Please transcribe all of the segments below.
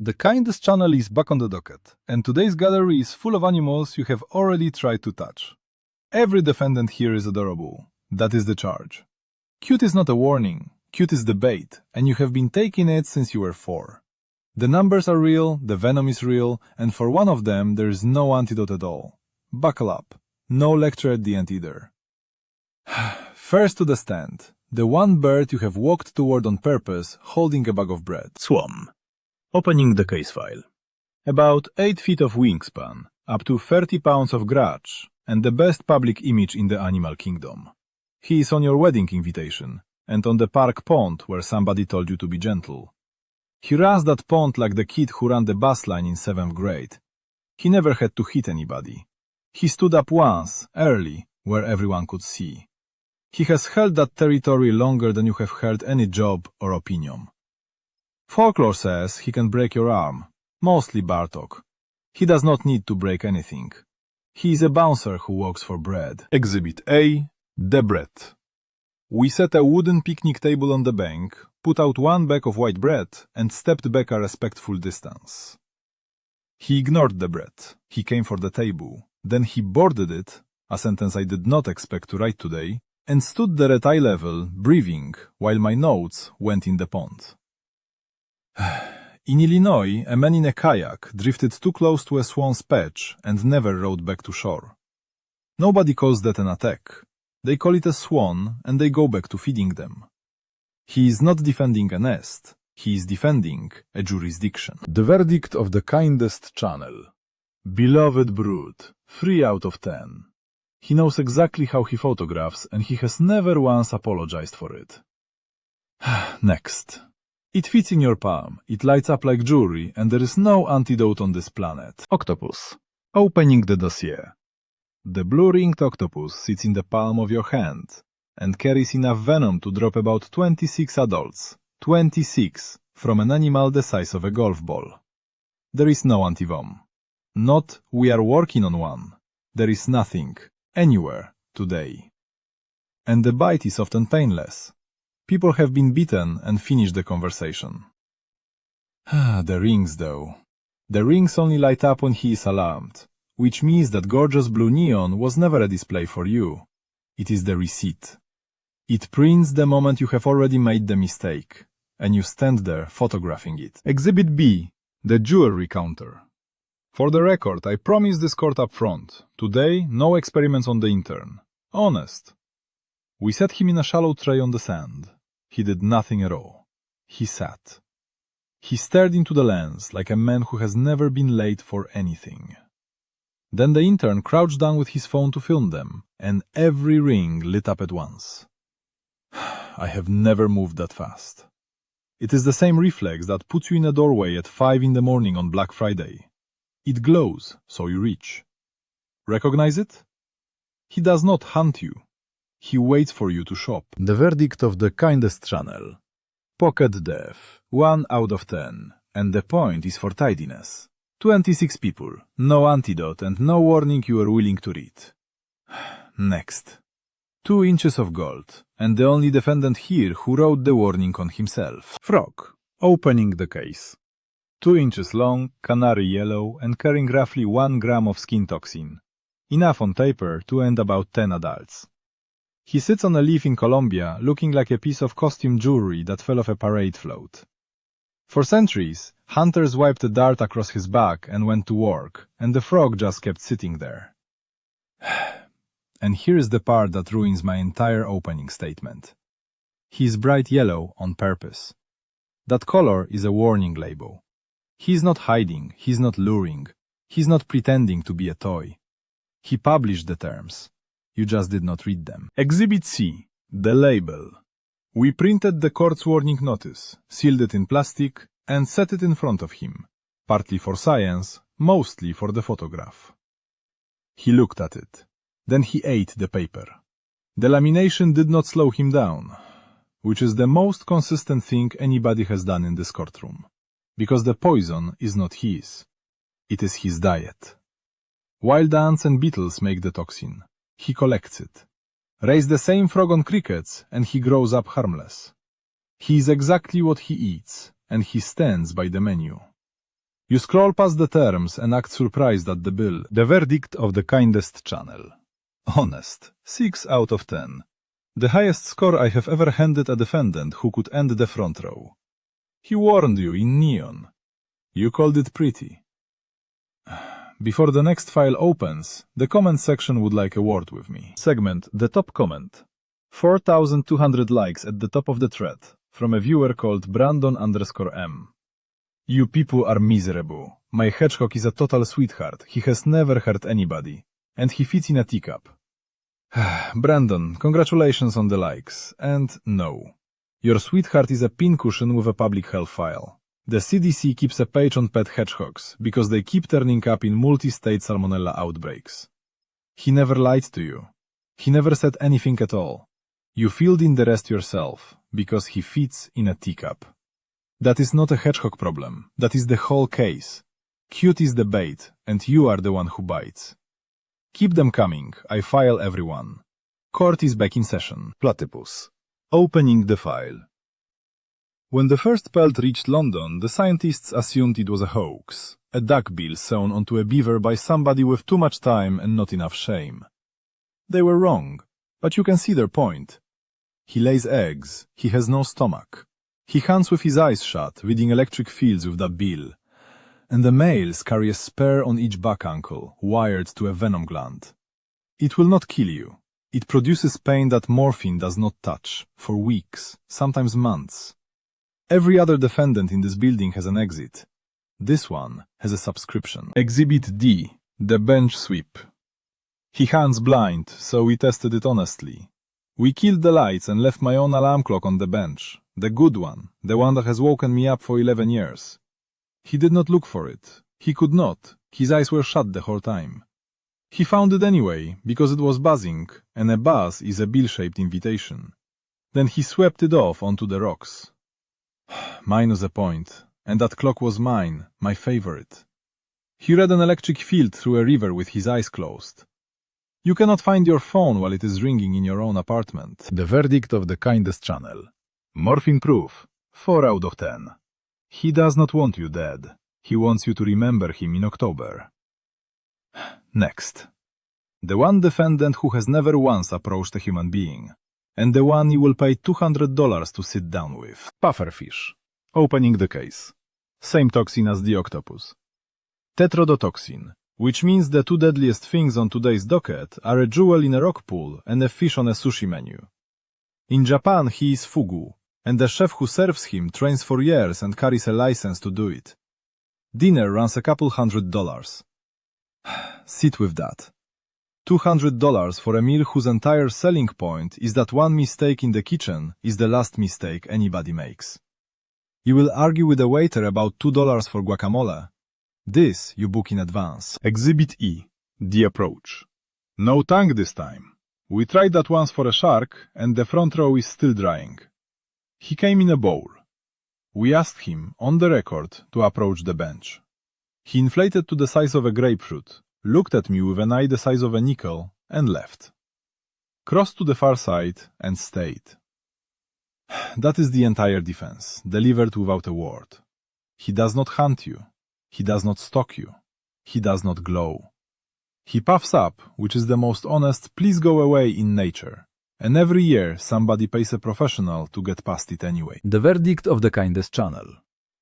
The Kindest Channel is back on the docket, and today's gallery is full of animals you have already tried to touch. Every defendant here is adorable. That is the charge. Cute is not a warning, cute is the bait, and you have been taking it since you were 4. The numbers are real, the venom is real, and for one of them there is no antidote at all. Buckle up. No lecture at the end either. First to the stand. The one bird you have walked toward on purpose, holding a bag of bread. Swan. Opening the case file. About 8 feet of wingspan, up to 30 pounds of grudge, and the best public image in the animal kingdom. He is on your wedding invitation, and on the park pond where somebody told you to be gentle. He runs that pond like the kid who ran the bus line in 7th grade. He never had to hit anybody. He stood up once, early, where everyone could see. He has held that territory longer than you have held any job or opinion. Folklore says he can break your arm, mostly Bartok. He does not need to break anything. He is a bouncer who walks for bread. Exhibit A. The bread. We set a wooden picnic table on the bank, put out one bag of white bread, and stepped back a respectful distance. He ignored the bread. He came for the table. Then he boarded it, a sentence I did not expect to write today, and stood there at eye level, breathing, while my notes went in the pond. In Illinois, a man in a kayak drifted too close to a swan's perch and never rowed back to shore. Nobody calls that an attack. They call it a swan, and they go back to feeding them. He is not defending a nest, he is defending a jurisdiction. The verdict of the Kindest Channel. Beloved brood, 3 out of 10. He knows exactly how he photographs, and he has never once apologized for it. Next. It fits in your palm, it lights up like jewelry, and there is no antidote on this planet. Octopus. Opening the dossier. The blue-ringed octopus sits in the palm of your hand, and carries enough venom to drop about 26 adults, 26, from an animal the size of a golf ball. There is no antivenom. Not, we are working on one. There is nothing, anywhere, today. And the bite is often painless. People have been bitten and finished the conversation. The rings, though. The rings only light up when he is alarmed, which means that gorgeous blue neon was never a display for you. It is the receipt. It prints the moment you have already made the mistake, and you stand there photographing it. Exhibit B. The jewelry counter. For the record, I promised this court up front. Today, no experiments on the intern. Honest. We set him in a shallow tray on the sand. He did nothing at all. He sat. He stared into the lens like a man who has never been late for anything. Then the intern crouched down with his phone to film them, and every ring lit up at once. I have never moved that fast. It is the same reflex that puts you in a doorway at 5 in the morning on Black Friday. It glows, so you reach. Recognize it? He does not hunt you. He waits for you to shop. The verdict of the Kindest Channel. Pocket def, 1 out of 10, and the point is for tidiness. 26 people, no antidote and no warning you are willing to read. Next. 2 inches of gold, and the only defendant here who wrote the warning on himself. Frog. Opening the case. 2 inches long, canary yellow, and carrying roughly 1 gram of skin toxin. Enough on paper to end about 10 adults. He sits on a leaf in Colombia, looking like a piece of costume jewelry that fell off a parade float. For centuries, hunters wiped a dart across his back and went to work, and the frog just kept sitting there. And here is the part that ruins my entire opening statement. He is bright yellow on purpose. That color is a warning label. He is not hiding, he is not luring, he is not pretending to be a toy. He published the terms. You just did not read them. Exhibit C. The label. We printed the court's warning notice, sealed it in plastic, and set it in front of him, partly for science, mostly for the photograph. He looked at it. Then he ate the paper. The lamination did not slow him down, which is the most consistent thing anybody has done in this courtroom, because the poison is not his. It is his diet. Wild ants and beetles make the toxin. He collects it. Raise the same frog on crickets, and he grows up harmless. He is exactly what he eats, and he stands by the menu. You scroll past the terms and act surprised at the bill. The verdict of the Kindest Channel. Honest, 6 out of 10. The highest score I have ever handed a defendant who could end the front row. He warned you in neon. You called it pretty. Before the next file opens, the comment section would like a word with me. Segment, the top comment. 4,200 likes at the top of the thread, from a viewer called Brandon_M. You people are miserable. My hedgehog is a total sweetheart. He has never hurt anybody. And he fits in a teacup. Brandon, congratulations on the likes. And no. Your sweetheart is a pincushion with a public health file. The CDC keeps a page on pet hedgehogs because they keep turning up in multi-state salmonella outbreaks. He never lied to you. He never said anything at all. You filled in the rest yourself because he fits in a teacup. That is not a hedgehog problem. That is the whole case. Cute is the bait, and you are the one who bites. Keep them coming. I file everyone. Court is back in session. Platypus. Opening the file. When the first pelt reached London, the scientists assumed it was a hoax, a duck bill sewn onto a beaver by somebody with too much time and not enough shame. They were wrong, but you can see their point. He lays eggs, he has no stomach. He hunts with his eyes shut, reading electric fields with that bill. And the males carry a spur on each back ankle, wired to a venom gland. It will not kill you. It produces pain that morphine does not touch, for weeks, sometimes months. Every other defendant in this building has an exit. This one has a subscription. Exhibit D, the bench sweep. He hunts blind, so we tested it honestly. We killed the lights and left my own alarm clock on the bench, the good one, the one that has woken me up for 11 years. He did not look for it. He could not. His eyes were shut the whole time. He found it anyway, because it was buzzing, and a buzz is a bill-shaped invitation. Then he swept it off onto the rocks. Minus a point, and that clock was mine, my favorite. He read an electric field through a river with his eyes closed. You cannot find your phone while it is ringing in your own apartment. The verdict of the Kindest Channel. Morphine proof, 4 out of 10. He does not want you dead. He wants you to remember him in October. Next. The one defendant who has never once approached a human being, and the one you will pay $200 to sit down with. Pufferfish. Opening the case. Same toxin as the octopus. Tetrodotoxin, which means the two deadliest things on today's docket are a jewel in a rock pool and a fish on a sushi menu. In Japan he is fugu, and the chef who serves him trains for years and carries a license to do it. Dinner runs a couple $100. Sit with that. $200 for a meal whose entire selling point is that one mistake in the kitchen is the last mistake anybody makes. You will argue with the waiter about $2 for guacamole. This you book in advance. Exhibit E. The approach. No tongue this time. We tried that once for a shark, and the front row is still drying. He came in a bowl. We asked him, on the record, to approach the bench. He inflated to the size of a grapefruit, looked at me with an eye the size of a nickel, and left. Crossed to the far side and stayed. That is the entire defense, delivered without a word. He does not hunt you. He does not stalk you. He does not glow. He puffs up, which is the most honest please go away in nature. And every year somebody pays a professional to get past it anyway. The verdict of the Kindest Channel.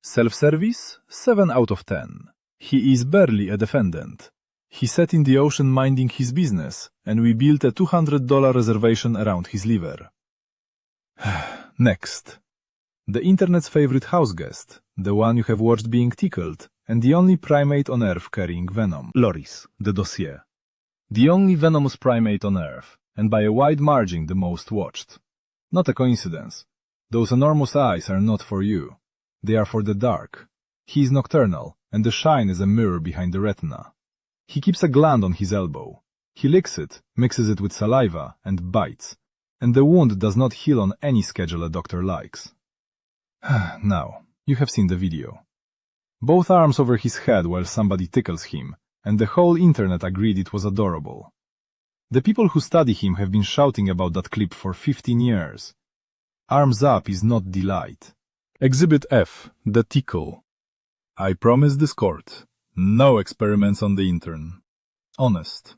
Self-service, 7 out of 10. He is barely a defendant. He sat in the ocean minding his business, and we built a $200 reservation around his liver. Next. The internet's favorite house guest, the one you have watched being tickled, and the only primate on Earth carrying venom. Loris, the dossier. The only venomous primate on Earth, and by a wide margin the most watched. Not a coincidence. Those enormous eyes are not for you. They are for the dark. He is nocturnal, and the shine is a mirror behind the retina. He keeps a gland on his elbow. He licks it, mixes it with saliva, and bites. And the wound does not heal on any schedule a doctor likes. Now, you have seen the video. Both arms over his head while somebody tickles him, and the whole internet agreed it was adorable. The people who study him have been shouting about that clip for 15 years. Arms up is not delight. Exhibit F, the tickle. I promise this court, no experiments on the intern. Honest.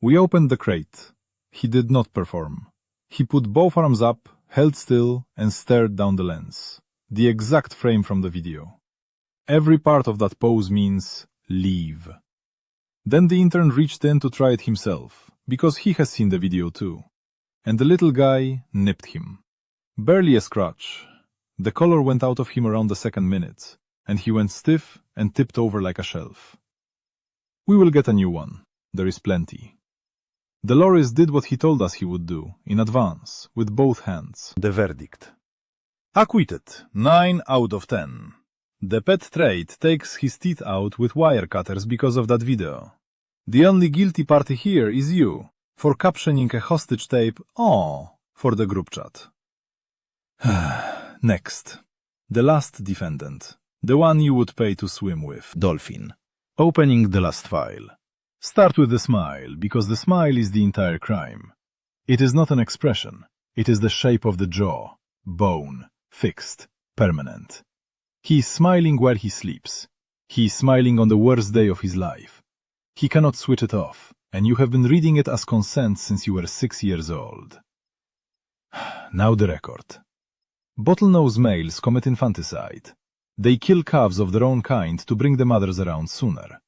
We opened the crate. He did not perform. He put both arms up, held still, and stared down the lens. The exact frame from the video. Every part of that pose means, leave. Then the intern reached in to try it himself, because he has seen the video too. And the little guy nipped him. Barely a scratch. The color went out of him around the second minute, and he went stiff and tipped over like a shelf. We will get a new one. There is plenty. Dolores did what he told us he would do, in advance, with both hands. The verdict. Acquitted, 9 out of 10. The pet trade takes his teeth out with wire cutters because of that video. The only guilty party here is you, for captioning a hostage tape, for the group chat. Next. The last defendant. The one you would pay to swim with. Dolphin. Opening the last file. Start with the smile, because the smile is the entire crime. It is not an expression. It is the shape of the jaw. Bone. Fixed. Permanent. He is smiling while he sleeps. He is smiling on the worst day of his life. He cannot switch it off, and you have been reading it as consent since you were 6 years old. Now the record. Bottlenose males commit infanticide. They kill calves of their own kind to bring the mothers around sooner.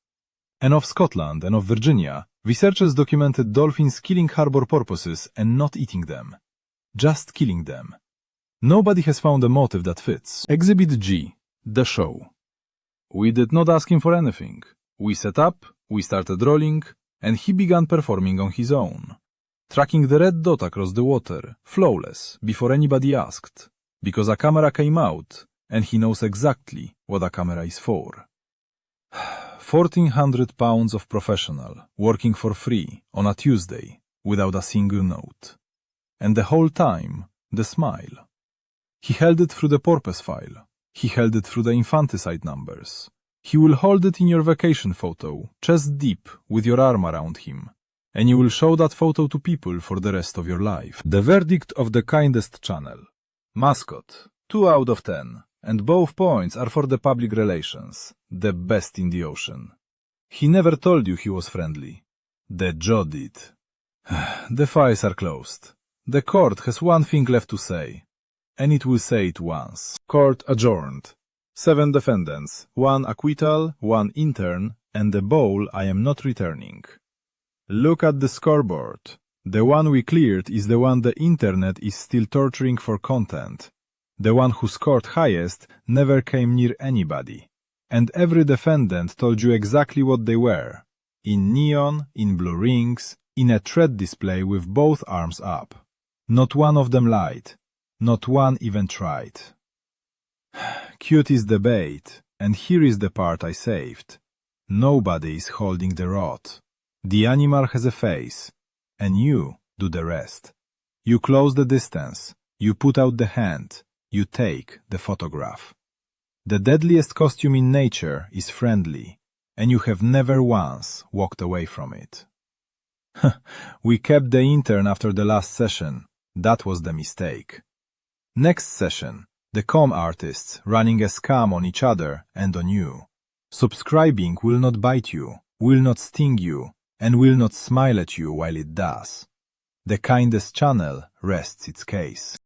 And of Scotland and of Virginia, researchers documented dolphins killing harbor porpoises and not eating them. Just killing them. Nobody has found a motive that fits. Exhibit G. The show. We did not ask him for anything. We set up, we started rolling, and he began performing on his own. Tracking the red dot across the water, flawless, before anybody asked. Because a camera came out, and he knows exactly what a camera is for. 1,400 pounds of professional, working for free, on a Tuesday, without a single note. And the whole time, the smile. He held it through the porpoise file. He held it through the infanticide numbers. He will hold it in your vacation photo, chest deep, with your arm around him. And you will show that photo to people for the rest of your life. The verdict of the Kindest Channel. Mascot, 2 out of 10. And both points are for the public relations, the best in the ocean. He never told you he was friendly. The jaw did. The files are closed. The court has one thing left to say, and it will say it once. Court adjourned. 7 defendants, 1 acquittal, 1 intern, and the bowl I am not returning. Look at the scoreboard. The one we cleared is the one the internet is still torturing for content. The one who scored highest never came near anybody. And every defendant told you exactly what they were. In neon, in blue rings, in a thread display with both arms up. Not one of them lied. Not one even tried. Cute is the bait, and here is the part I saved. Nobody is holding the rod. The animal has a face, and you do the rest. You close the distance, you put out the hand, you take the photograph. The deadliest costume in nature is friendly, and you have never once walked away from it. We kept the intern after the last session. That was the mistake. Next session, the comm artists running a scam on each other and on you. Subscribing will not bite you, will not sting you, and will not smile at you while it does. The Kindest Channel rests its case.